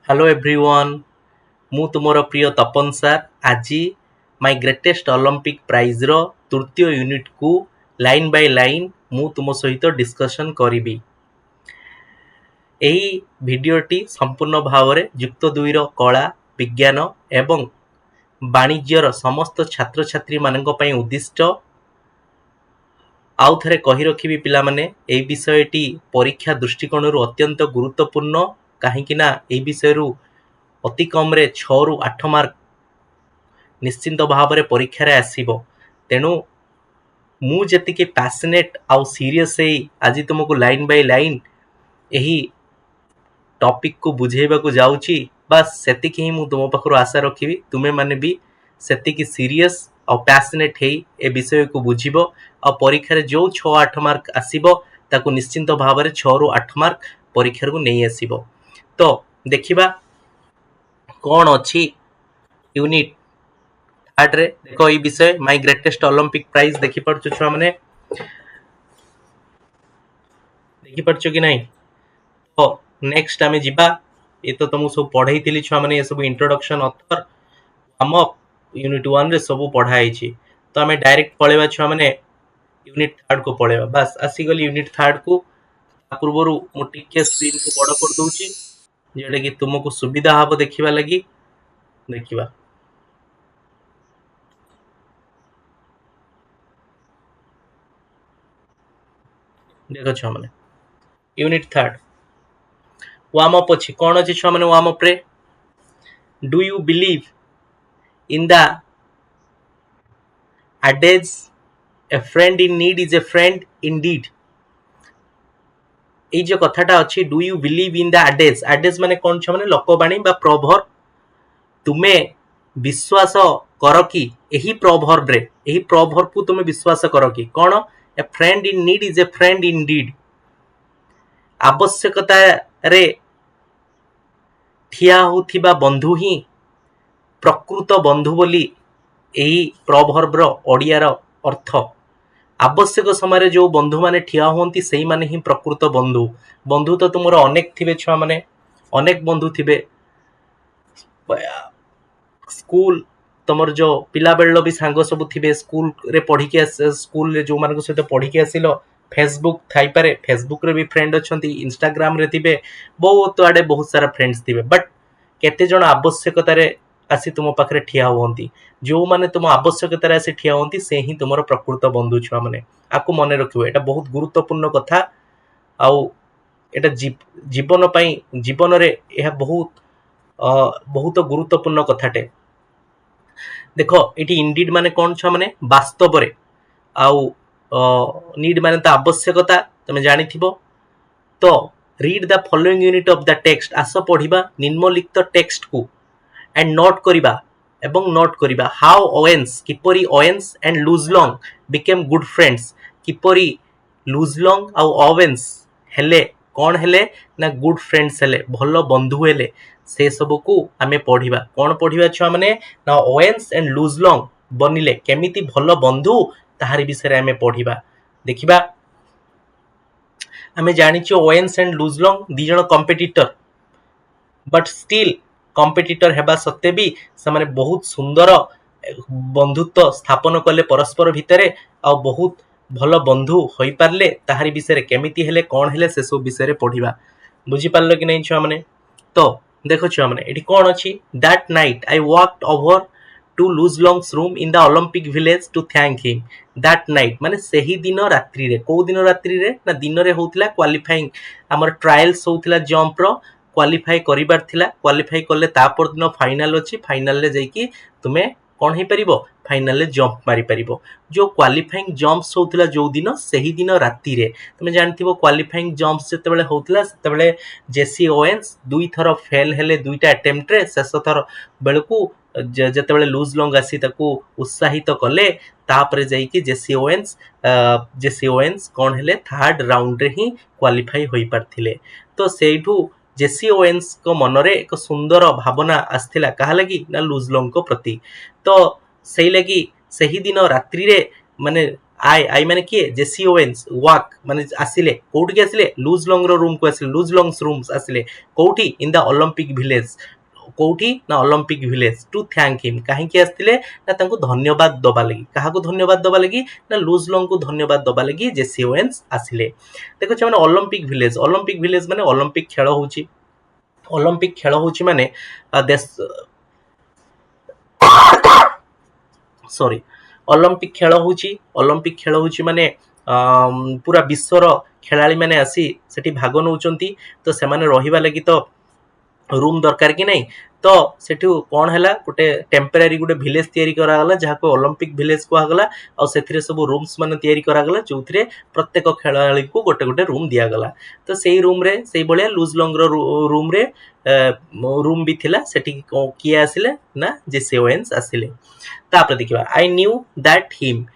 Hello everyone मु तुमर प्रिय तपन सार आज माय ग्रेटेस्ट ओलंपिक प्राइज रो तृतीय यूनिट को लाइन बाय लाइन मु तुम सहित डिस्कशन करी। एही भिडियोटी संपूर्ण भाव में युक्त दुई रो कला विज्ञान एवं वाणिज्यर समस्त छात्र छात्री मानक पई उद्दिष्ट। आउ थरे कही रखिबी पिला माने एही विषयटी परीक्षा दृष्टिकोण अत्यंत गुरुत्वपूर्ण कहीं एही विषय अति कम 6 ରୁ 8 मार्क निश्चिंत भाव में परीक्षा आसीबो। तेणु मु जेतिके पैशनेट आउ सीरियस आज तुमको लाइन बाय लाइन यही टॉपिक को बुझेबा को जाउची। बस सेतिकी ही मु तुम पाखरु आशा रखिबी तुमे माने भी सेतिकी सीरियस और पैशनेट है ए विषय को बुझिबो और परीक्षा रे जो 6-8 मार्क आसीबो ताको निश्चिंत भाव में 6 ରୁ 8 मार्क परीक्षा को नहीं आसीबो। तो देखिबा कौन अच्छी यूनिट थर्ड रे देखो ये विषय माय ग्रेटेस्ट ओलंपिक प्राइज देखि पड़छ छुआ माने देखि पड़छ कि नहीं। तो नेक्स्ट आमे जिबा ये तो तुमको सब पढ़ाई थिली छुआ माने ये सब इंट्रोडक्शन ऑथर हम यूनिट 1 रे सब पढ़ाई छी। तो आमे डायरेक्ट पळेबा छुआ माने यूनिट थर्ड को पळेबा। बस आसी गली यूनिट थर्ड को पूर्वरु मो टिके स्क्रीन को बड़ कर दोची जेडे कि तुमको सुविधा हबो देखिबा लगी। देखिबा देखो छुआ माने यूनिट थर्ड वार्म अप अछि कोन अछि छुआ माने वार्म अप रे do you believe in the adage a friend in need is a friend indeed। এই যে কথাটা ଅଛି do you believe in the adage adage माने कोन छ माने लोकबाणी बा प्रभर तुमे विश्वास कर कि एही प्रभर रे एही प्रभर को तुमे विश्वास कर कि कोन a friend in need is a friend indeed. आवश्यकता रे ठिया होथिबा बंधु ही प्रकृत बंधु बोली एही प्रभर्ब रो ओडिया रो अर्थ। आवश्यक समय जो बंधु माने ठिया होती से माने ही प्रकृत बंधु। बंधु तो तुमर अनेक थिबे छुआ माने अनेक बंधु थिबे स्कूल तुमर जो पिला बेल भी सांग सब थिबे स्कूल रे पढ़ी के स्कूल रे जो मानक सहित पढ़ी के आसिलो फेसबुक थाई पारे फेसबुक रे भी फ्रेंड अछंती इंस्टाग्राम रे थिबे बहुत आड़े बहुत सारा फ्रेंड्स थिबे बट केते जण आवश्यकता रे आसी तुम पाखरे ठिया होती जो माने तुम आवश्यकता आसी ठिया होती से ही तुम प्रकृत बंधु छुआ माने आपको मन रखिबो। एटा बहुत गुरुत्वपूर्ण कथा आउ एटा जीवन पई जीवन रे यह बहुत बहुत गुरुत्वपूर्ण कथाटे। देखो ये इंडीड माने कौन छुआ माने वास्तव रे आउ नीड माने तो आवश्यकता तुम जानी थिबो। To read the following unit of the text आस पढ़िबा निम्नलिखित टेक्स्ट को एंड नोट करिबा एवं नोट करिबा हाउ ओवेन्स किपरि Owens and Luz Long became good friends किपरि लुजलंग आउ ओवेन्स हेले कौन हेले ना गुड फ्रेंड्स हेले भलो बंधु हेले से सब को आमे पढ़िबा। कौन पढ़िबा छुआ माने ना ओवेन्स एंड लुजलंग बनिले केमिति भलो बंधु ताहारी विषय आमे पढ़िबा। देखिबा आमे जानिछु ओवेन्स एंड लुजलंग दी जण कंपिटिटर बट स्टिल कंपिटिटर हेबा सत्ते भी से बहुत सुंदर बंधुत्व स्थापन कले परस्पर भितरे आ बहुत भल बंधु होई पारले ताहारी विषय केमिति हेले कौन हेले से सब विषय पढ़िबा। बुझी पारलो कि नहीं छुआ माने। तो देखो छुआ माने एठी कौन अछि that night I walked over to Luz Long's room in the Olympic village to thank him. That night माने सही दिन रात्रि रे को दिन रात्रि रे ना दिन रे होतला क्वालिफाइंग हमर ट्रायल्स होतला जंप रो क्वालिफाई करिबार थिला क्वालिफाई करले तापर दिन फाइनल अछि फाइनल रे जाईकी तुमे कोन हे परिबो फाइनल रे जंप मारी परिबो। जो क्वालिफाइंग जंप्स होतला जो दिन सही दिन राति रे तुमे जानथिबो क्वालिफाइंग जंप्स जते बेले होतला सेते बेले जेसी ओवेन्स दुई थर फेल हेले दुईटा अटेम्प्ट रे शेष थर बेलकू जते बेले लूज लंग आसी ताकू उत्साहित कले तापर जाईकी जेसी ओवेन्स कोन हेले थर्ड राउंड रे ही क्वालिफाई होई पारथिले। तो सेठू जेसी ओवेन्स को मनरे एक सुंदर भावना आसथिला कहा लगी ना लुजलंग को प्रति। तो सही लगी सही दिन रात्रि रे माने आई माने किए जेसी ओवेन्स वाक माने आसिले कोउठी आसिले लूज लंग रो रूम को आसिले लूज लंग्स रूम्स आसिले कोउठी इन द ओलंपिक विलेज कोउठी ना Olympic village to thank him कहीं आसते ना तांको धन्यवाद दबा लगी क्या धन्यवाद दबा लगी ना लूज लंग को धन्यवाद दबा लगी जेसी ओवेन्स आसिले देखो मैंने ओलंपिक विलेज माने ओलंपिक खेल होची ओलंपिक खेल होची माने देश सॉरी ओलंपिक खेल होची माने पूरा विश्वर खेलाड़ी माने आसी सेठी भाग नौचंती तो से माने रहिबा लगी तो रूम दरकार कि नहीं तो सेठू कौन है गोटे टेम्परारी गोटे भिलेज तैयारी करागला जहाँ को ओलंपिक भिलेज कहगला और से सब रूम्स मान तैयारी करागला जो प्रत्येक खेलाड़ी को गोटे गोटे रूम दिगला तो से रूम रे से भाया लूज लंग रूम रे रूम भी थिला सेठी किए आसिले ना जेसी ओवेन्स आसिले तापर देखिबा आई न्यू दैट हिम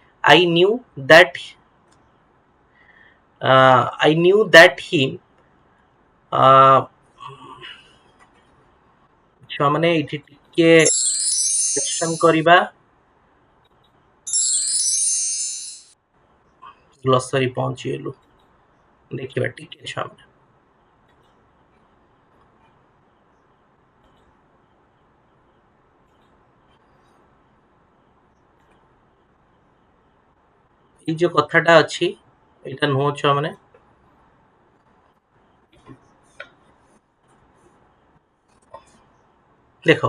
छुआ माने इठी टिके सेक्शन करिबा ग्लोसरी पहुंची गेलु देखिबा टिके छुआ माने ई जो कथाटा अछि एटा नुह छुआ माने देखो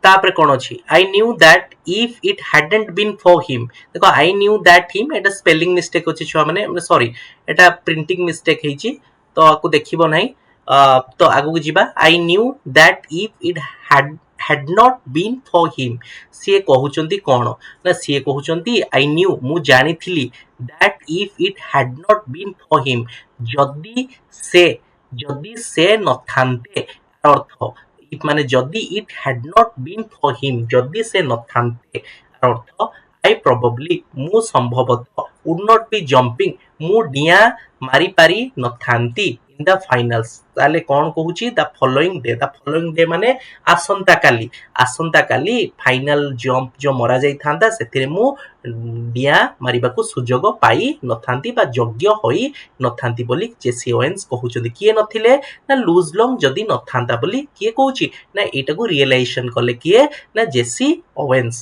तापर कौन अच्छी I knew that if it hadn't been for him देखो आई न्यू दैट हिम एटा स्पेलिंग मिस्टेक अच्छी छुआ माने सॉरी एटा प्रिंटिंग मिस्टेक हेची तो आपको देखिबो नहीं तो आगु को जीवा I knew that if it had not been for him सी कहउचंती कोन ना सी कहउचंती आई न्यू मु जानिथिली that if it had not been for him जदी से न थांते अर्थ माने जदि it had not been for him जदि से न थांते अर्थ आई प्रोबेबली मु संभवतः वुड नॉट बी जंपिंग मु डिया मारी पारी न थांती इन द फाइनल्स ताले कोन कहूची द फॉलोइंग डे माने आसंता काली फाइनल जंप जो मरा जाई थांदा सेथिरे मु डिया मारिबा को सुजोग पाई न थांती बा योग्य होई न थांती बोली जेसी ओवेन्स कहउचंदी किए नथिले ना लूज लंग जदि न थांता बोली किए कहउची ना एटा को रियलाइजेशन करले किए ना जेसी ओवेन्स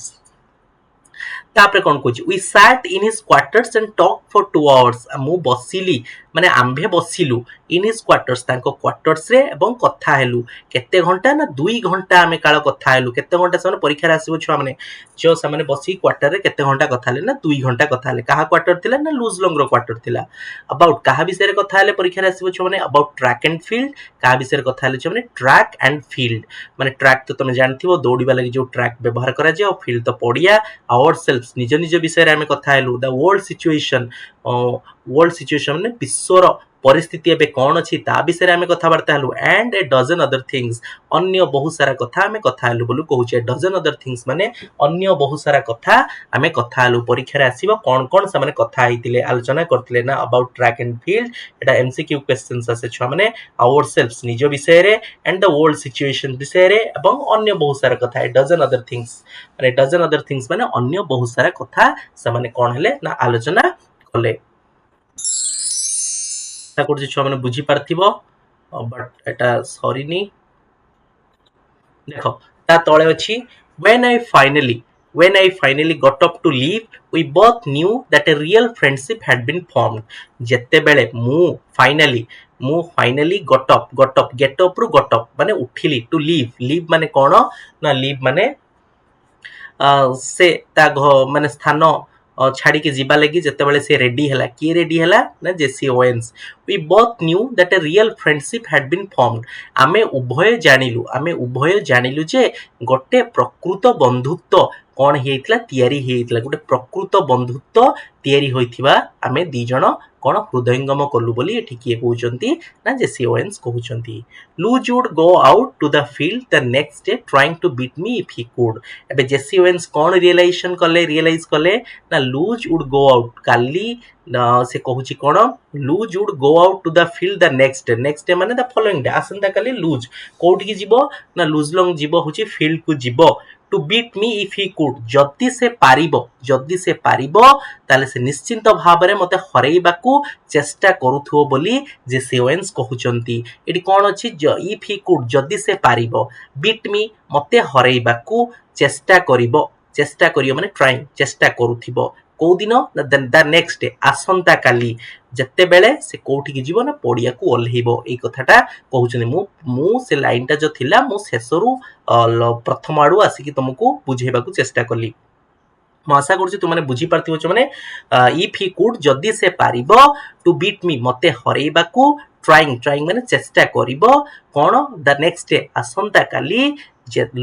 तापर कौन कहूँ we sat in his quarters and talk for 2 hours मु बसिली माने आंभे बसिलु इन हिज क्वार्टर्स तांको क्वार्टर्स रे एवं कथा हेलु केते घंटा ना 2 घंटा आमे काल कथा हेलु केते घंटा से परीक्षा रे आसीबो छुआ माने जो से माने बसी क्वार्टर रे केते घंटा कथा हेले ना 2 घंटा कथा हेले कहा क्वार्टर थिला ना लूज लंग रो क्वार्टर थिला अबाउट कहा विषय रे कथा हेले परीक्षा रे आसीबो छुआ माने अबाउट ट्रैक एंड फील्ड कहा विषय रे कथा हेले छुआ माने ट्रैक एंड फील्ड माने ट्रैक तो तुम जानथिबो दौड़ीबा लागि जो ट्रैक व्यवहार करा जाय और फील्ड तो पड़िया आवरसेल्फ निज निज विषय रे आमे कथा हेलु द वर्ल्ड सिचुएशन माने विश्वर परिस्थिति एबे कौन अछि ता विषय आमे कथाबार्ता हेलु and a dozen other things अन्य बहुत सारा कथा आमे कथा हेलु बोलु कहूचे डजन अदर थिंग्स माने अन्य बहुत सारा कथा आमे कथा हेलु परीक्षा रे आसीबो कोन कोन से माने कथा हेतिले आलोचना करथिले ना about track and field Etah MCQ questions आसे छुआ माने आवरसेल्फ निज विषय रे एंड द वर्ल्ड सिचुएशन विषय रे एवं अन्य बहुत सारा कथा डजन अदर थिंग्स माने अन्य बहुत सारा कथा से माने कोन हेले ना आलोचना कले करछि छुआ माने बुझी पारथिबो बट एटा सरीनी देखो ता तळे अछि when I finally got up to leave we both knew that a real friendship had been formed जत्ते बेले मु finally got up get up ru got up माने उठिली to leave माने कोन ना leave माने से ता माने स्थान छाड़ी के जीवा लगी जते बेले से रेडी हला की रेडी हला ना Jesse Owens we both knew that a real friendship had been formed आमे उभय जानिलु जे गोटे प्रकृत बंधुत्व कौन हेइतला तयारी हेइतला गोटे प्रकृत बंधुत्व तयारी होइथिबा आमे दी जण कौन हृदयंगम कलु बोली एठी किए कहउचंती ना जेसी ओवेन्स कहउचंती Luz would go out to the field the next day trying to beat me if he could एबे जेसी ओवेन्स कौन रियलाइज कले ना लूज वुड गो आउट काली से कहूची कौन Luz would go out to the field the next day माने the following day आसंता काली लूज कोठी की जीवो ना लूज लंग जीवो होची फील्ड को जीवो to beat me if he could जदि से पारिबो ताले से निश्चिंत भाव में मते हरैबाकू चेष्टा करूथुओ बोली जेसी ओवेन्स कहउचंती एटी कोन अछि इफ ही कुड जदि से पारिबो बीट मी मते हरैबाकू चेष्टा करियो माने ट्राइंग चेष्टा करूथिबो को दिन द नेक्स्ट डे आसंता काली जत्ते बेले से कोठी जीव ना पड़िया को ओल्हेइबो एई कथाटा कहउचनी मु से लाइनटा जो थिला मु शेषरु प्रथम आडू आसिकी तुमको बुझेबाकू चेष्टा कली ମୁଁ ଆଶା କରୁଛି ତୁମେ ବୁଝି ପାରୁଥିବ ମାନେ ଇଫ୍ ହି କୁଡ୍ ଯଦି ସେ ପାରିବ ଟୁ ବିଟ୍ ମି ମତେ ହରେଇବାକୁ ଟ୍ରାଇଂ ମାନେ ଚେଷ୍ଟା କରିବ କଣ ଦ ନେକ୍ସଟ ଡେ ଆସନ୍ତା କାଲି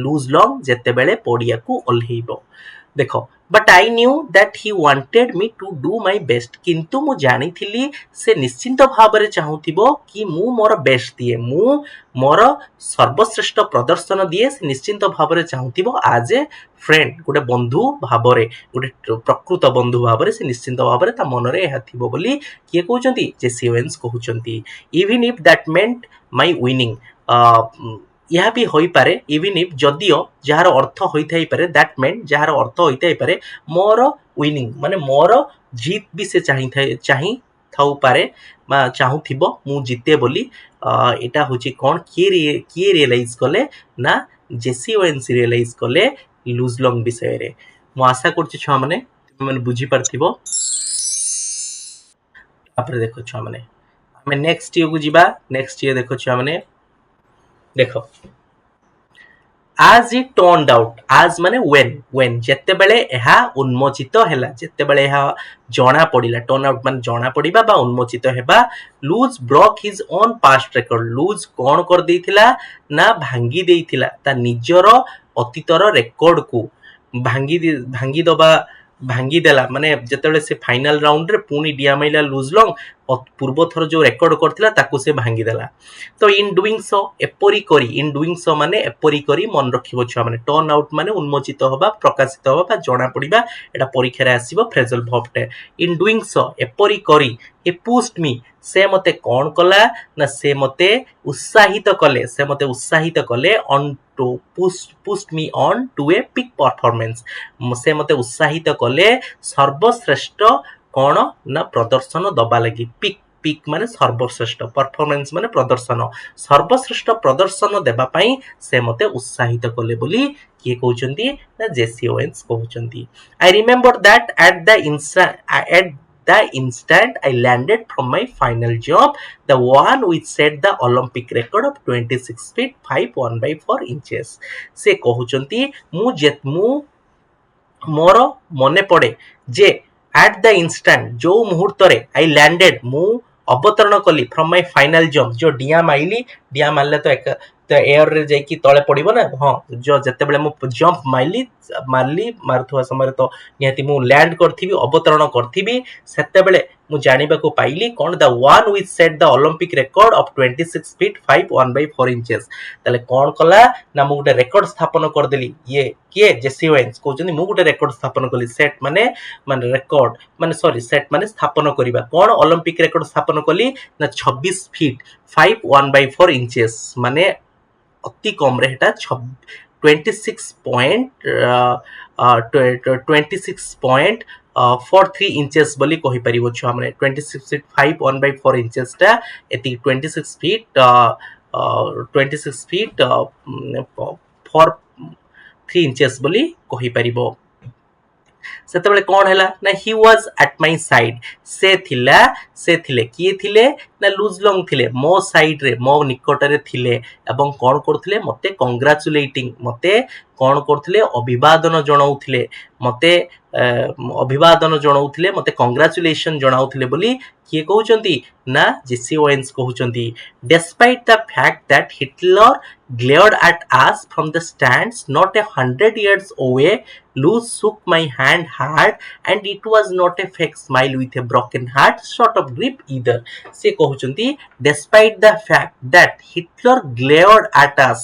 ଲୁଜ୍ ଲଙ୍ଗ ଯେତେବେଳେ ପଡ଼ିଆକୁ ଓହ୍ଲେଇବ ଦେଖ but I knew that he wanted me to do my best किंतु मु जानिथिली से निश्चिंत भाव में चाहूथिबो कि मु मोर बेस्ट दिए मु मोर सर्वश्रेष्ठ प्रदर्शन दिए से निश्चिंत भाव में चाहूथिबो आज ए फ्रेंड गोटे बंधु भाव में गोटे प्रकृत बंधु भाव में से निश्चिंत भाव में ता मन रे एहा थिबो बोली किए कहउचंती जेसी ओवेन्स कहउचंती even if that meant my winning यह भी होई पारे इवन इफ जदियो जार अर्थ होई थाई पारे दैट मेंट जार अर्थ होई थाई पारे मोर विनिंग माने मोर जीत भी से चाहि थाउ पारे मा चाहुथिबो मु जीते बोली एटा होची कोन किए रियलाइज कले ना जेसी ओवेन्स रियलाइज कले लूज लॉन्ग विषय रे मु आशा करछि छुआ माने बुझी पारथिबो आपरे देखो छुआ माने हमें नेक्स्ट ईयर को जीवा नेक्स्ट ईयर देखो छुआ माने देखो आज इट टर्न्ड आउट आज माने व्हेन जेते बेले एहा उन्मोचित हैला जेते बेले एहा जणा पडिला टर्न आउट माने जणा पडिबा बा उन्मोचित हेबा Luz broke his own past record Luz कोन कर देइथिला ना भांगी देइथिला ता निजर अतीतर रेकॉर्ड को भांगी देला माने जेतेबेले से फाइनल राउंड रे पुनी डिया माइला लूज लॉन्ग पूर्व थर जो रेकॉर्ड करथिला ताकू से भांगी देला तो इन डूइंग सो माने एपरी करी मन रखिबो छुआ माने टर्न आउट माने उन्मोचित होबा प्रकाशित होबा बा जणा पडिबा एटा परीक्षा रे आसीबो फ्रेजल वर्ब टे इन डूइंग सो एपरी करी ए पुस्ट मी से मते कोन कला ना से मते उत्साहित कले on to push me on to a peak performance से मते उत्साहित कले सर्वश्रेष्ठ कोन ना प्रदर्शन दबा लगी पिक माने सर्वश्रेष्ठ परफॉर्मेंस माने प्रदर्शन सर्वश्रेष्ठ प्रदर्शन देबा पई से मते उत्साहित कले बोली किए कहउचंती ना जेसी ओवेन्स कहउचंती I remember that at the instant I landed from my final job, the one which set the Olympic record of 26 feet 5 1/4 inches. से कहउचंती मु मोर मने पड़े जे एट द इंस्टेंट जो मुहूर्त रे आई लैंडेड मु अवतरण कली फ्रॉम माय फाइनल जंप जो डिया मारले तो एक तो एयर रे जाई तले पड़िबो ना हां जो जते बेले मु जंप मारुथवा समय तो निहाती मु लैंड करथिबी अवतरण करथिबी सेते बेले मु जानिबा को पाइली कोन the one which set the Olympic record of 26 feet 5 1/4 inches तले कोन कला ना मु गुटे रिकॉर्ड स्थापन कर देली ये के जेसी ओवेन्स कहउचनी मु गुटे रिकॉर्ड स्थापन कली सेट माने रिकॉर्ड माने सॉरी सेट माने स्थापन करिबा कोन ओलंपिक रिकॉर्ड स्थापन कली ना 26 फीट 5 1/4 इंचेस माने अति कम रे हेटा 26.43 इंचेस बोली कहि परिबो छुआ माने 26 फीट 5 1/4 इंचेस ता एति 26 फीट 4 3 इंचेस बोली कहि परिबो सेतेबेले कोन हैला ना he was at my side से थिले किए थिले ना लूज लॉन्ग थिले मो साइड रे मो निकट रे थिले एवं कोन करथिले मते कांग्रेचुलेटिंग मते कोन करथिले अभिवादन जणाउथिले मते मते कांग्रेचुलेशन जणाउथिले बोली किए कहउचंती ना जेसी ओवेन्स कहउचंती despite the fact that Hitler glared at us from the stands not 100 yards away Luz shook my hand hard and it was not a fake smile with a broken heart sort of grip either से कहउचंती despite the fact that Hitler glared at us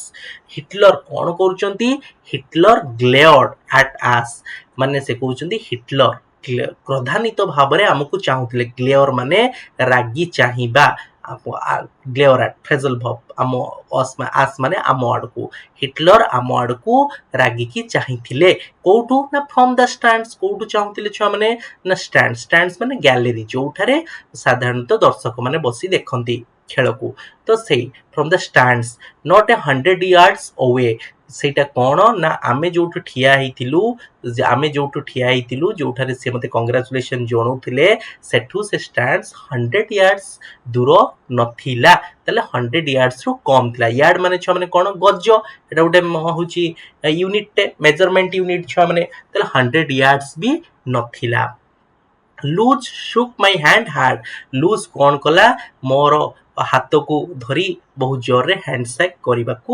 Hitler cone करूचंती Hitler glared at us माने से कहउचंती Hitler क्रोधान्वित भाव रे हमकु चाहुथिले glare माने रागी चाहिबा ଗ୍ଲେଅର at ଫ୍ରେଜଲ verb ଆମ ଆସ୍ ମାନେ ଆମ ଆଡ଼କୁ ହିଟଲର ଆମ ଆଡ଼କୁ ରାଗିକି ଚାହିଁଥିଲେ କୋଉଠୁ ନା ଫ୍ରମ୍ ଦ ଷ୍ଟାଣ୍ଡସ୍ କୋଉଠୁ ଚାହୁଁଥିଲେ ଛୁଆମାନେ ନା ଷ୍ଟାଣ୍ଡସ୍ ମାନେ ଗ୍ୟାଲେରୀ ଯୋଉଠାରେ ସାଧାରଣତଃ ଦର୍ଶକମାନେ ବସି ଦେଖନ୍ତି ଖେଳକୁ ତ ସେଇ from the stands not 100 yards away ସେଇଟା କ'ଣ ନା ଆମେ ଯୋଉଠୁ ଠିଆ ହେଇଥିଲୁ ଯୋଉଠାରେ ସେ ମତେ କଂଗ୍ରାଚୁଲେସନ ଜଣାଉଥିଲେ ସେଠୁ ସେ ଷ୍ଟାଣ୍ଡସ୍ 100 yards ଦୂର ନଥିଲା ତାହେଲେ 100 yards ରୁ କମ ଥିଲା ୟାର୍ଡ ମାନେ ଛୁଆ ମାନେ କ'ଣ ଗଜ ଏଟା ଗୋଟେ ହଉଛି ୟୁନିଟ ମେଜରମେଣ୍ଟ ୟୁନିଟ ଛୁଆ ମାନେ ତାହେଲେ 100 yards ବି ନଥିଲା loose shook my hand hard loose କ'ଣ କଲା ମୋର ହାତକୁ ଧରି ବହୁତ ଜୋରରେ ହ୍ୟାଣ୍ଡସେକ୍ କରିବାକୁ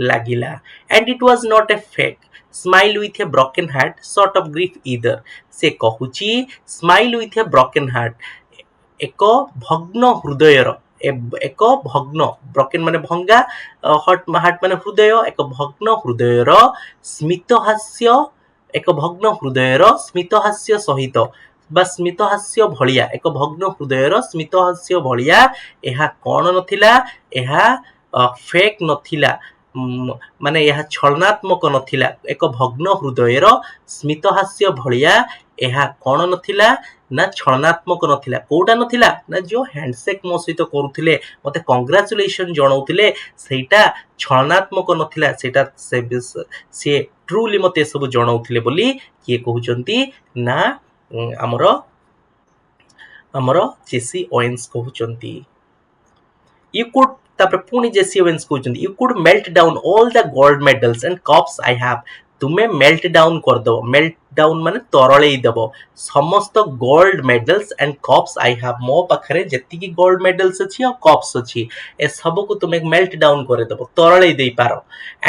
ଲାଗିଲା and it was not a fake smile with a broken heart sort of grief either ସେ କହୁଛି smile with a broken heart ଏକ ଭଗ୍ନ ହୃଦୟର ଏକ ଭଗ୍ନ ବ୍ରୋକେନ୍ ମାନେ ଭଙ୍ଗା ହାର୍ଟ ମାନେ ହୃଦୟ ଏକ ଭଗ୍ନ ହୃଦୟର ସ୍ମିତହାସ୍ୟ ସହିତ ବା ସ୍ମିତହାସ୍ୟ ଭଳିଆ ଏକ ଭଗ୍ନ ହୃଦୟର ସ୍ମିତହାସ୍ୟ ଭଳିଆ ଏହା କ'ଣ ନଥିଲା ଏହା ଫେକ୍ ନଥିଲା ମାନେ ଏହା ଛଳନାତ୍ମକ ନଥିଲା ଏକ ଭଗ୍ନ ହୃଦୟର ସ୍ମିତହାସ୍ୟ ଭଳିଆ ଏହା କ'ଣ ନଥିଲା ନା ଛଳନାତ୍ମକ ନଥିଲା କୋଉଟା ନଥିଲା ନା ଯୋଉ ହ୍ୟାଣ୍ଡସେକ୍ ମୋ ସହିତ କରୁଥିଲେ ମତେ କଂଗ୍ରାଚୁଲେସନ ଜଣାଉଥିଲେ ସେଇଟା ଛଳନାତ୍ମକ ନଥିଲା ସେଇଟା ସେ ଟ୍ରୁଲି ମତେ ଏସବୁ ଜଣାଉଥିଲେ ବୋଲି କିଏ କହୁଛନ୍ତି ନା ଆମର ଜେସି ଓଏନ୍ସ କହୁଛନ୍ତି you could ତାପରେ ପୁଣି ଜେସି ଓଏନ୍ସ କହୁଛନ୍ତି you could melt down all the gold medals and cups I have ତୁମେ ମେଲ୍ଟ ଡାଉନ୍ କରିଦବ ମେଲ୍ଟ ଡାଉନ୍ ମାନେ ତରଳେଇ ଦବ ସମସ୍ତ gold medals and cups I have ମୋ ପାଖରେ ଯେତିକି ଗୋଲ୍ଡ ମେଡାଲ୍ସ ଅଛି ଆଉ କପ୍ସ ଅଛି ଏସବୁକୁ ତୁମେ ମେଲ୍ଟ ଡାଉନ୍ କରିଦବ ତରଳେଇ ଦେଇପାର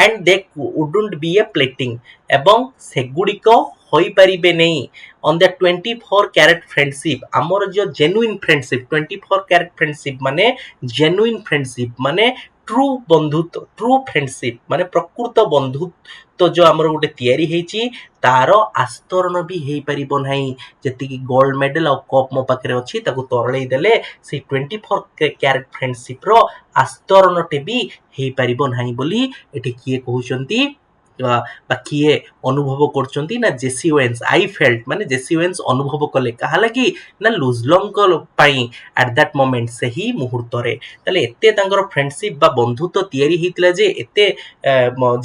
and they ଉଡୁଣ୍ଟ B A plating ଏବଂ ସେଗୁଡ଼ିକ ହୋଇପାରିବେ ନେଇ on the 24 carat friendship ଆମର ଯୋଉ genuine friendship 24 carat friendship ମାନେ genuine friendship ମାନେ ट्रू बंधुत्व ट्रू फ्रेंडशिप माने प्रकृत बंधुत्व जो आमर गोटे तैयारी ହେଇଛି तार आस्तरण भी हेई परिबो नाही जति कि गोल्ड मेडल और कप मो पाखरे अछि ताकू तोरळेई देले से 24 कैरेट फ्रेंडशिप रो आस्तरण टे भी हेई परिबो नाही बोली एठी किए कहउचंती बा किए अनुभव करचंती ना जेसी ओएन्स आई फेल्ट माने जेसी ओएन्स अनुभव कले कहा लगी ना लुजलंग पाई एट दैट मोमेंट से ही मुहूर्त रे तले एते तांगर फ्रेंडशिप बा बंधुत्व तयारी हेतिला जे एते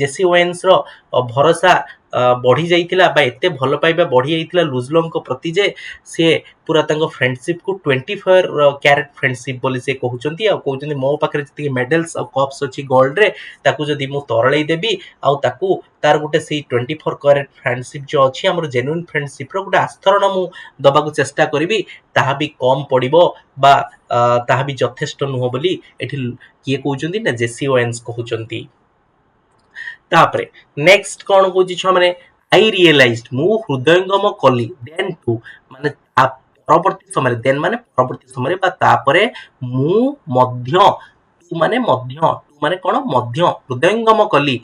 जेसी ओएन्स रो भरोसा बढ़ी जाइतिला बा एते भलो पाइबा बढ़ी जाइतिला लुजलंग प्रति जे से पूरा तांगो फ्रेंडशिप को 24 कैरेट फ्रेंडशिप बोली से कहउचंती आ कहउचंती मो पाखरे जति मेडल्स और कप्स अछि गोल्ड रे ताकू जदी मु तरळेई देबी आ ताकू तार गुटे से 24 कैरेट फ्रेंडशिप जो अछि हमर जेन्युइन फ्रेंडशिप रो गुटे आस्तरण मु दबाकू चेष्टा करिवि ताहा भी कम पड़िबो बा ताहा भी यथेष्ट नुह बोली एठी किए कहउचंती ना जेसी ओएन्स कहउचंती तापरे नेक्स्ट कोन कहउची छ माने आई रियलाइज्ड मु हृदयंगम कली देन टू माने परवर्ती समय देन माने परवर्ती समय बा तापरे मु मध्य टू माने कोन मध्य हृदयंगम कली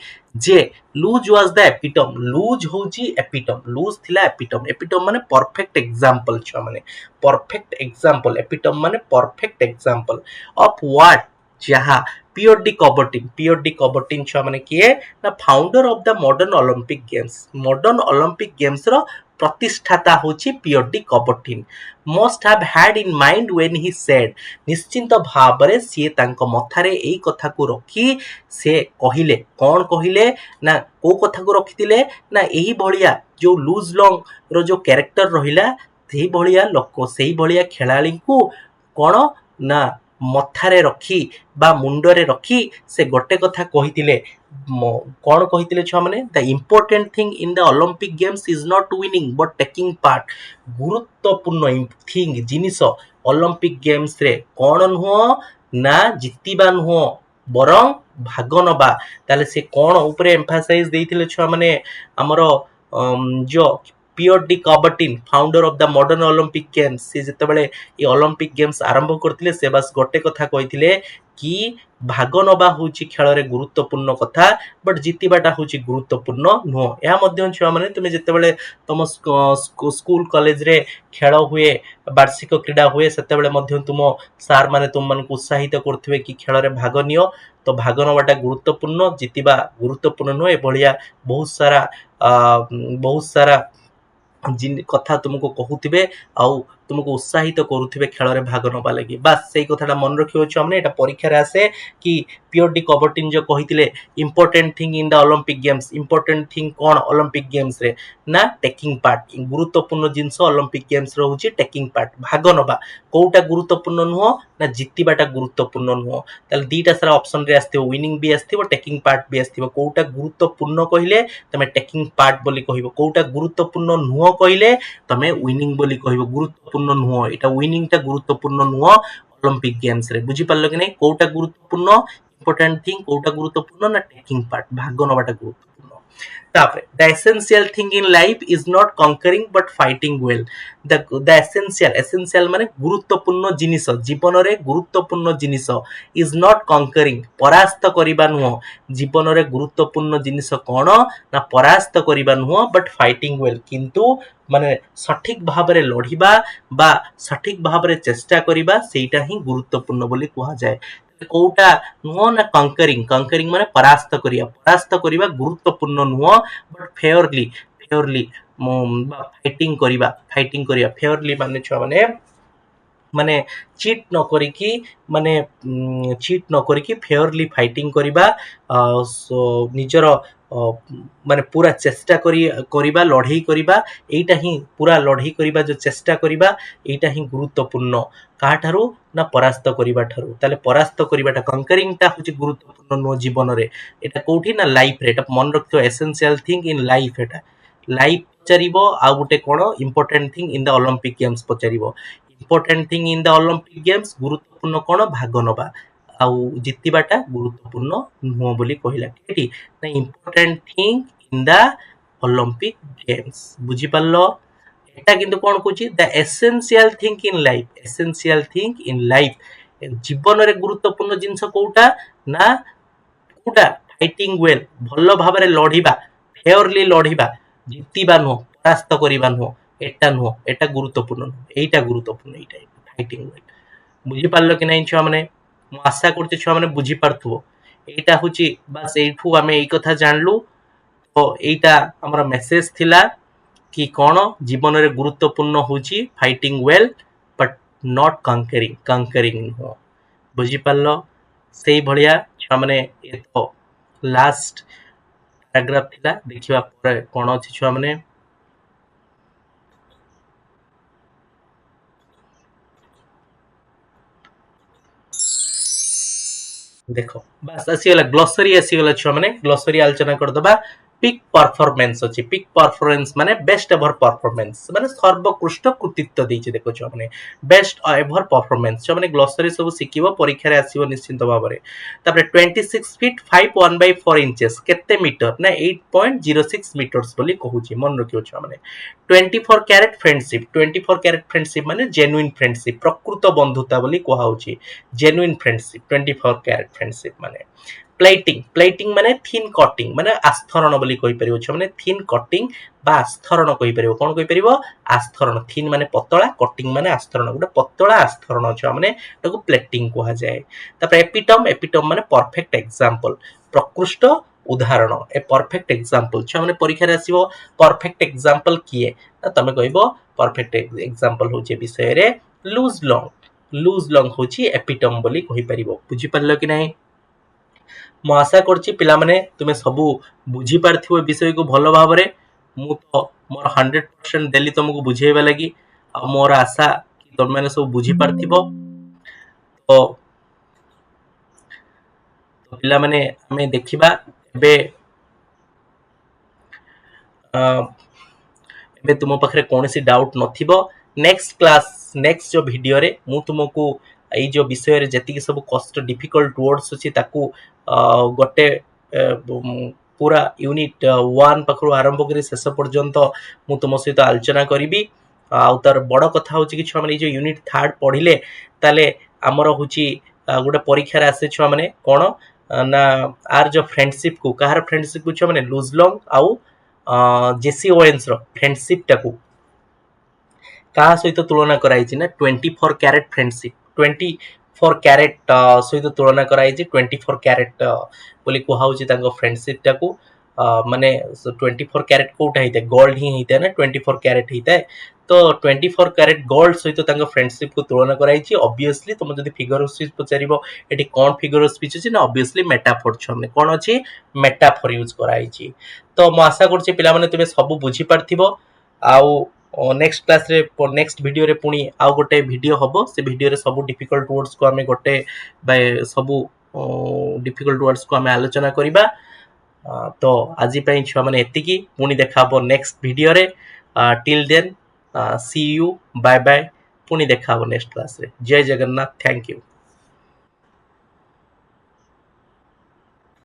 जे Luz was the epitome Luz होची एपिटम लूज थिला एपिटम माने परफेक्ट एग्जांपल छ माने परफेक्ट एग्जांपल एपिटम माने परफेक्ट एग्जांपल ऑफ व्हाट जहा पियोडी कबर्टिन छ माने किए ना founder of the modern Olympic games रो प्रतिष्ठाता होची Pierre de Coubertin must have had in mind when he said निश्चिंत भाबरे से तांको मथारे एई कथा को रखी से कहिले कोन कहिले ना को कथा को रखितिले ना एही भलिया जो लूज लॉन्ग रो जो कैरेक्टर रहिला सेही भलिया लोक सेही भलिया खेलाली को कोन ना मथारे रखी बा मुंडरे रखी से गोटे कथा कहितिले कोन कहितिले छ माने the important thing in the Olympic games is not winning but taking part गुरुत्वपूर्ण थिंग जिनिस ओलंपिक गेम्स रे कोन नुह ना जितिबा नुह बरं भाग नबा ताले से कोन ऊपर एम्फासाइज देइतिले छ माने हमरो जो Pierre de Coubertin founder of the modern Olympic games, ସେ ଯେତେବେଳେ ଏ ଅଲିମ୍ପିକ ଗେମ୍ସ ଆରମ୍ଭ କରିଥିଲେ ସେ ବାସ୍ ଗୋଟେ କଥା କହିଥିଲେ କି ଭାଗ ନବା ହଉଛି ଖେଳରେ ଗୁରୁତ୍ୱପୂର୍ଣ୍ଣ କଥା, ବଟ୍ ଜିତିବାଟା ହଉଛି ଗୁରୁତ୍ୱପୂର୍ଣ୍ଣ ନୁହଁ। ଏହା ମଧ୍ୟ ଛୁଆମାନେ ତୁମେ ଯେତେବେଳେ ତମ ସ୍କୁଲ କଲେଜରେ ଖେଳ ହୁଏ, ବାର୍ଷିକ କ୍ରୀଡ଼ା ହୁଏ, ସେତେବେଳେ ମଧ୍ୟ ତୁମ ସାର୍ ମାନେ ତୁମମାନଙ୍କୁ ଉତ୍ସାହିତ କରୁଥିବେ କି ଖେଳରେ ଭାଗ ନିଅ। ତ ଭାଗ ନେବାଟା ଗୁରୁତ୍ୱପୂର୍ଣ୍ଣ, ଜିତିବା ଗୁରୁତ୍ୱପୂର୍ଣ୍ଣ ନୁହଁ, ଏଭଳିଆ ବହୁତ ସାରା କଥା ତୁମକୁ କହୁଥିବେ ଆଉ ତୁମକୁ ଉତ୍ସାହିତ କରୁଥିବେ ଖେଳରେ ଭାଗ ନବା ଲାଗି। ବାସ୍ ସେଇ କଥାଟା ମନେ ରଖିବ ଛୁଆମାନେ, ଏଇଟା ପରୀକ୍ଷାରେ ଆସେ କି ପିୟର ଡି କବର୍ଟିନ ଯୋଉ କହିଥିଲେ important thing in the Olympic games, important thing କଣ ଅଲିମ୍ପିକ ଗେମ୍ସ ରେ ନା ଟେକିଂ ପାର୍ଟ। ଗୁରୁତ୍ୱପୂର୍ଣ୍ଣ ଜିନିଷ ଅଲିମ୍ପିକ ଗେମ୍ସ ର ହଉଛି ଟେକିଂ ପାର୍ଟ, ଭାଗ ନବା। କୋଉଟା ଗୁରୁତ୍ୱପୂର୍ଣ୍ଣ ନୁହଁ ନା ଜିତିବାଟା ଗୁରୁତ୍ୱପୂର୍ଣ୍ଣ ନୁହଁ। ତାହେଲେ ଦିଟା ସାରା ଅପସନ ରେ ଆସିଥିବ, ୱିନିଂ ବି ଆସିଥିବ, ଟେକିଂ ପାର୍ଟ ବି ଆସିଥିବ। କୋଉଟା ଗୁରୁତ୍ୱପୂର୍ଣ୍ଣ କହିଲେ ତମେ ଟେକିଂ ପାର୍ଟ ବୋଲି କହିବ, କୋଉଟା ଗୁରୁତ୍ୱପୂର୍ଣ୍ଣ ନୁହଁ କହିଲେ ତମେ ୱିନିଂ ବୋଲି କହିବ। ଗୁରୁତ୍ୱପୂର୍ଣ୍ଣ ନୁହଁ, ଏଟା ୱିନିଂ ଟା ଗୁରୁତ୍ୱପୂର୍ଣ୍ଣ ନୁହଁ ଅଲିମ୍ପିକ ଗେମ୍ସ ରେ। ବୁଝିପାରିଲ କି ନାଇଁ? କୋଉଟା ଗୁରୁତ୍ୱପୂର୍ଣ୍ଣ ଇମ୍ପୋର୍ଟାଣ୍ଟ ଥିଙ୍ଗ, କୋଉଟା ଗୁରୁତ୍ୱପୂର୍ଣ୍ଣ ନା ଟେକିଂ ପାର୍ଟ, ଭାଗ ନବାଟା ଗୁରୁତ୍ୱପୂର୍ଣ୍ଣ। ତାପରେ the essential thing in life is not conquering but fighting well. The essential ମାନେ ଗୁରୁତ୍ୱପୂର୍ଣ୍ଣ ଜିନିଷ, ଜୀବନରେ ଗୁରୁତ୍ୱପୂର୍ଣ୍ଣ ଜିନିଷ ଇଜ ନଟ୍ କଙ୍କରିଂ, ପରାସ୍ତ କରିବା ନୁହଁ। ଜୀବନରେ ଗୁରୁତ୍ୱପୂର୍ଣ୍ଣ ଜିନିଷ କଣ ନା ପରାସ୍ତ କରିବା ନୁହଁ, ବଟ୍ ଫାଇଟିଂ ୱେଲ୍, କିନ୍ତୁ ମାନେ ସଠିକ ଭାବରେ ଲଢିବା ବା ସଠିକ ଭାବରେ ଚେଷ୍ଟା କରିବା, ସେଇଟା ହିଁ ଗୁରୁତ୍ୱପୂର୍ଣ୍ଣ ବୋଲି କୁହାଯାଏ। କୋଉଟା ନୁହଁ ନା କଙ୍କରିଂ, କଙ୍କରିଂ ମାନେ ପରାସ୍ତ କରିବା, ପରାସ୍ତ କରିବା ଗୁରୁତ୍ୱପୂର୍ଣ୍ଣ ନୁହଁ, ବଟ୍ ଫେୟରଲି ଫାଇଟିଂ କରିବା, ଫେୟରଲି ମାନେ ଛୁଆ ମାନେ ଚିଟ୍ ନ କରିକି, ମାନେ ଚିଟ୍ ନ କରିକି ଫେୟରଲି ଫାଇଟିଂ କରିବା, ନିଜର ମାନେ ପୁରା ଚେଷ୍ଟା କରିବା, ଲଢେଇ କରିବା, ଏଇଟା ହିଁ ପୁରା ଲଢେଇ କରିବା, ଯୋଉ ଚେଷ୍ଟା କରିବା, ଏଇଟା ହିଁ ଗୁରୁତ୍ୱପୂର୍ଣ୍ଣ। କାହାଠାରୁ ନା ପରାସ୍ତ କରିବା ଠାରୁ। ତାହେଲେ ପରାସ୍ତ କରିବାଟା, କଙ୍କରିଂ ଟା ହଉଛି ଗୁରୁତ୍ୱପୂର୍ଣ୍ଣ ନୁହଁ ଜୀବନରେ। ଏଟା କୋଉଠି ନା ଲାଇଫରେ, ଏଟା ମନେ ରଖିଥିବ, ଏସେନ୍ସିଆଲ ଥିଙ୍ଗ ଇନ୍ ଲାଇଫ। ଏଟା ଲାଇଫ ପଚାରିବ, ଆଉ ଗୋଟେ କଣ important thing in the Olympic games ପଚାରିବ। Important thing in the Olympic games, ଗୁରୁତ୍ୱପୂର୍ଣ୍ଣ କଣ ଭାଗ ନବା, ଆଉ ଜିତିବାଟା ଗୁରୁତ୍ୱପୂର୍ଣ୍ଣ ନୁହଁ ବୋଲି କହିଲା। ଠିକ ନା important thing in the Olympic games. ବୁଝିପାରିଲ? এটা কিন্তু কোন কହୁଛି the essential thing in life, essential thing in life. ଜୀବନରେ ଗୁରୁତ୍ୱପୂର୍ଣ୍ଣ ଜିନିଷ କୋଉଟା ନା କୋଉଟା ଫାଇଟିଂ ୱେଲ୍, ଭଲ ଭାବରେ ଲଢିବା, ଫେୟରଲି ଲଢିବା, ଜିତିବା ନୁହଁ, ପରାସ୍ତ କରିବା ନୁହଁ, ଏଟା ନୁହଁ, ଏଟା ଗୁରୁତ୍ୱପୂର୍ଣ୍ଣ ନୁହଁ, ଏଇଟା ଗୁରୁତ୍ୱପୂର୍ଣ୍ଣ, ଏଇଟା ଫାଇଟିଂ ୱେଲ୍। ବୁଝିପାରିଲ କି ନାଇଁ ଛୁଆମାନେ? ମୁଁ ଆଶା କରୁଛି ଛୁଆମାନେ ବୁଝିପାରୁଥିବ। ଏଇଟା ହଉଛି ବାସ୍, ଏଇଠୁ ଆମେ ଏଇ କଥା ଜାଣିଲୁ। ତ ଏଇଟା ଆମର ମେସେଜ ଥିଲା କି କଣ ଜୀବନରେ ଗୁରୁତ୍ୱପୂର୍ଣ୍ଣ ହଉଛି ଫାଇଟିଂ ୱେଲ୍, ବଟ୍ ନଟ୍ କଙ୍କରିଂ, କଙ୍କରିଂ ନୁହଁ। ବୁଝିପାରିଲ? ସେଇଭଳିଆ ଛୁଆମାନେ, ଏ ତ ଲାଷ୍ଟ ପ୍ୟାରାଗ୍ରାଫ ଥିଲା। ଦେଖିବା ପରେ କଣ ଅଛି ଛୁଆମାନେ। ଦେଖ ବାସ୍ ଆସିଗଲା, ଗ୍ଲୋସରୀ ଆସିଗଲା ଛୁଆମାନେ। ଗ୍ଲୋସରୀ ଆଲୋଚନା କରିଦବା। ପିକ୍ ପରଫରମାନ୍ସ ଅଛି। ପିକ୍ ପରଫରମାନ୍ସ ମାନେ ବେଷ୍ଟ ଏଭର ପରଫରମାନ୍ସ, ମାନେ ସର୍ବୋତ୍କୃଷ୍ଟ କୃତିତ୍ୱ ଦେଇଛି। ଦେଖ ଛୁଆମାନେ, ବେଷ୍ଟ ଏଭର ପରଫରମାନ୍ସ ଛୁଆମାନେ ଗ୍ଲୋସରୀ ସବୁ ଶିଖିବ, ପରୀକ୍ଷାରେ ଆସିବ ନିଶ୍ଚିନ୍ତ ଭାବରେ। ତାପରେ 26 ଫିଟ୍ 5 1/4 କେତେ ମିଟର ନା 8.06 ମିଟର୍ସ ବୋଲି କହୁଛି, ମନେ ରଖିବ ଛୁଆମାନେ। 24 କ୍ୟାରେଟ ଫ୍ରେଣ୍ଡସିପ, 24 କ୍ୟାରେଟ ଫ୍ରେଣ୍ଡସିପ ମାନେ ଜେନୁଇନ ଫ୍ରେଣ୍ଡସିପ, ପ୍ରକୃତ ବନ୍ଧୁତା ବୋଲି କୁହାଯାଉଛି। ଜେନୁଇନ ଫ୍ରେଣ୍ଡସିପ, 24 କ୍ୟାରେଟ ଫ୍ରେଣ୍ଡସିପ ମାନେ। ପ୍ଲେଟିଂ, ପ୍ଲେଟିଂ ମାନେ ଥିନ୍ କଟିଂ, ମାନେ ଆସ୍ଥରଣ ବୋଲି କହିପାରିବ ଛୁଆମାନେ। ଥିନ୍ କଟିଂ ବା ଆସ୍ଥରଣ କହିପାରିବ। କଣ କହିପାରିବ? ଆସ୍ଥରଣ। ଥିନ୍ ମାନେ ପତଳା, କଟିଂ ମାନେ ଆସ୍ଥରଣ, ଗୋଟେ ପତଳା ଆସ୍ଥରଣ ଛୁଆମାନେ, ତାକୁ ପ୍ଲେଟିଂ କୁହାଯାଏ। ତାପରେ ଏପିଟମ୍, ଏପିଟମ୍ ମାନେ ପରଫେକ୍ଟ ଏକ୍ସାମ୍ପଲ, ପ୍ରକୃଷ୍ଟ ଉଦାହରଣ। ଏ ପରଫେକ୍ଟ ଏକ୍ସାମ୍ପଲ ଛୁଆମାନେ ପରୀକ୍ଷାରେ ଆସିବ। ପରଫେକ୍ଟ ଏକ୍ସାମ୍ପଲ କିଏ ନା ତମେ କହିବ ପରଫେକ୍ଟ ଏକ୍ସାମ୍ପଲ ହଉଛି ଏ ବିଷୟରେ ଲୁଜ ଲଙ୍ଗ, ଲୁଜ ଲଙ୍ଗ ହଉଛି ଏପିଟମ୍ ବୋଲି କହିପାରିବ। ବୁଝିପାରିଲ କି ନାହିଁ? ମୁଁ ଆଶା କରୁଛି ପିଲାମାନେ ତୁମେ ସବୁ ବୁଝିପାରିଥିବ ଏ ବିଷୟକୁ ଭଲ ଭାବରେ। ମୁଁ ତ ମୋର 100% ଦେଲି ତମକୁ ବୁଝେଇବା ଲାଗି, ଆଉ ମୋର ଆଶା ତମେମାନେ ସବୁ ବୁଝିପାରିଥିବ। ତ ପିଲାମାନେ ଆମେ ଦେଖିବା ଏବେ, ଏବେ ତୁମ ପାଖରେ କୌଣସି ଡାଉଟ ନଥିବ। ନେକ୍ସଟ କ୍ଲାସ, ନେକ୍ସଟ ଯୋଉ ଭିଡିଓରେ ମୁଁ ତୁମକୁ ଏଇ ଯୋଉ ବିଷୟରେ ଯେତିକି ସବୁ କଷ୍ଟ ଡିଫିକଲ୍ଟ ୱାର୍ଡସ ଅଛି ତାକୁ ଗୋଟେ पूरा यूनिट 1 पाखरु आरंभ करी शेष पर्यंत मु तुम सहित आलोचना करी आउ तार बड़ कथा हूँ कि छुआ मैंने जो यूनिट 3 पढ़िले ताले आमर हूँ गोटे परीक्षार आसे छुआ मैंने कौन ना आर जो फ्रेंडशिप को कहार फ्रेंडशिप को छुआ मैंने लुजलंग आउ जेसी ओवेन्स रो फ्रेंडशिप टाकू କାହା ସହିତ ତୁଳନା କରାଯାଇଛି ନା 24 କ୍ୟାରେଟ ଫ୍ରେଣ୍ଡସିପ 24 କ୍ୟାରେଟ ସହିତ ତୁଳନା କରାଯାଇଛି 24 କ୍ୟାରେଟ ବୋଲି କୁହାଉଛି ତାଙ୍କ ଫ୍ରେଣ୍ଡସିପ ଟାକୁ ମାନେ 24 କ୍ୟାରେଟ କୋଉଟା ହେଇଥାଏ ଗୋଲ୍ଡ ହିଁ ହେଇଥାଏ ନା 24 କ୍ୟାରେଟ ହେଇଥାଏ ତ 24 କ୍ୟାରେଟ ଗୋଲ୍ଡ ସହିତ ତାଙ୍କ ଫ୍ରେଣ୍ଡସିପ କୁ ତୁଳନା କରାଯାଇଛି ଅବଭିୟସଲି ତମେ ଯଦି ଫିଗର ଅଫ ସ୍ପିଚ ପଚାରିବ ଏଠି କ'ଣ ଫିଗର ଅଫ ସ୍ପିଚ ଅଛି ନା ଅବଭିୟସଲି ମେଟାଫୋର ଛୁଆମାନେ କ'ଣ ଅଛି ମେଟାଫୋର ୟୁଜ କରାଯାଇଛି ତ ମୁଁ ଆଶା କରୁଛି ପିଲାମାନେ ତୁମେ ସବୁ ବୁଝି ପାରିଥିବ ଆଉ नेक्स्ट क्लास रे नेक्स्ट वीडियो रे पुणी आउ गोटे वीडियो हबो से वीडियो रे सब डिफिकल्ट वर्ड्स को हमें गोटे बाय सब डिफिकल्ट वर्ड्स को हमें आलोचना करिबा तो आज पई छुआ माने एतिकी पुणी देखाबो नेक्स्ट वीडियो रे till then see you bye bye पुणी देखाबो नेक्स्ट क्लास रे जय जगन्नाथ थैंक यू।